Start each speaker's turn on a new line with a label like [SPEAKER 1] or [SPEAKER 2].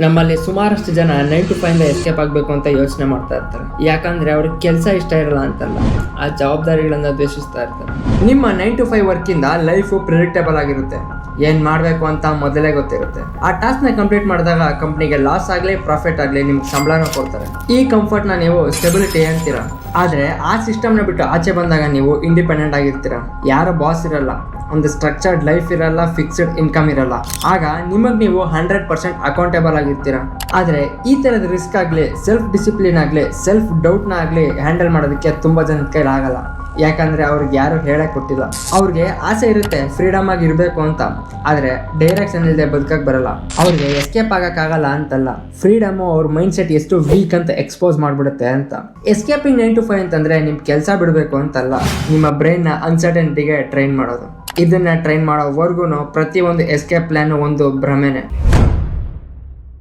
[SPEAKER 1] ನಮ್ಮಲ್ಲಿ ಸುಮಾರಷ್ಟು ಜನ 9 to 5 ಎಸ್ಕೇಪ್ ಆಗಬೇಕು ಅಂತ ಯೋಚನೆ ಮಾಡ್ತಾ ಇರ್ತಾರೆ. ಯಾಕಂದ್ರೆ ಅವ್ರಿಗೆ ಕೆಲಸ ಇಷ್ಟ ಇರಲ್ಲ ಅಂತಲ್ಲ, ಆ ಜವಾಬ್ದಾರಿಗಳನ್ನ ದ್ವೇಷಿಸ್ತಾ ಇರ್ತಾರೆ. ನಿಮ್ಮ 9 to 5 ವರ್ಕಿಂದ ಲೈಫು ಪ್ರಿಡಿಕ್ಟೇಬಲ್ ಆಗಿರುತ್ತೆ. ಏನ್ ಮಾಡಬೇಕು ಅಂತ ಮೊದಲೇ ಗೊತ್ತಿರುತ್ತೆ. ಆ ಟಾಸ್ಕ್ ನ ಕಂಪ್ಲೀಟ್ ಮಾಡಿದಾಗ ಕಂಪ್ನಿಗೆ ಲಾಸ್ ಆಗಲಿ ಪ್ರಾಫಿಟ್ ಆಗಲಿ ನಿಮ್ಗೆ ಸಂಬಳನ ಕೊಡ್ತಾರೆ. ಈ ಕಂಫರ್ಟ್ ನ ನೀವು ಸ್ಟೆಬಿಲಿಟಿ ಅಂತೀರಾ. ಆದ್ರೆ ಆ ಸಿಸ್ಟಮ್ ನ ಬಿಟ್ಟು ಆಚೆ ಬಂದಾಗ ನೀವು ಇಂಡಿಪೆಂಡೆಂಟ್ ಆಗಿರ್ತೀರಾ. ಯಾರ ಬಾಸ್ ಇರಲ್ಲ, ಒಂದು ಸ್ಟ್ರಕ್ಚರ್ಡ್ ಲೈಫ್ ಇರಲ್ಲ, ಫಿಕ್ಸ್ಡ್ ಇನ್ಕಮ್ ಇರಲ್ಲ. ಆಗ ನಿಮಗ್ ನೀವು 100% ಅಕೌಂಟೇಬಲ್ ಆಗಿರ್ತೀರಾ. ಆದ್ರೆ ಈ ತರದ ರಿಸ್ಕ್ ಆಗ್ಲಿ, ಸೆಲ್ಫ್ ಡಿಸಿಪ್ಲಿನ್ ಆಗ್ಲಿ, ಸೆಲ್ಫ್ ಡೌಟ್ ನ ಆಗ್ಲಿ ಹ್ಯಾಂಡಲ್ ಮಾಡೋದಕ್ಕೆ ತುಂಬಾ ಜನದ ಕೈಲಿ ಆಗಲ್ಲ. ಯಾಕಂದ್ರೆ ಅವ್ರಿಗೆ ಯಾರು ಹೇಳಕ್ ಕೊಟ್ಟಿಲ್ಲ. ಅವ್ರಿಗೆ ಆಸೆ ಇರುತ್ತೆ ಫ್ರೀಡಮ್ ಆಗಿ ಇರಬೇಕು ಅಂತ, ಆದ್ರೆ ಡೈರೆಕ್ಷನ್ ಇಲ್ಲದೆ ಬದುಕಕ್ ಬರಲ್ಲ. ಅವ್ರಿಗೆ ಎಸ್ಕೇಪ್ ಆಗಕ್ಕಾಗಲ್ಲ ಅಂತಲ್ಲ, ಫ್ರೀಡಮ್ ಅವ್ರ ಮೈಂಡ್ ಸೆಟ್ ಎಷ್ಟು ವೀಕ್ ಅಂತ ಎಕ್ಸ್ಪೋಸ್ ಮಾಡ್ಬಿಡುತ್ತೆ ಅಂತ. ಎಸ್ಕೇಪಿಂಗ್ 9 to 5 ಅಂತಂದ್ರೆ ನಿಮ್ ಕೆಲಸ ಬಿಡಬೇಕು ಅಂತಲ್ಲ, ನಿಮ್ಮ ಬ್ರೈನ್ ನ ಅನ್ಸರ್ಟನಿಟಿಗೆ ಟ್ರೈನ್ ಮಾಡೋದು. ಇದನ್ನ ಟ್ರೈನ್ ಮಾಡೋವರೆಗೂ ಪ್ರತಿಯೊಂದು ಎಸ್ಕೇಪ್ ಪ್ಲಾನ್ ಒಂದು ಭ್ರಮೆನೆ.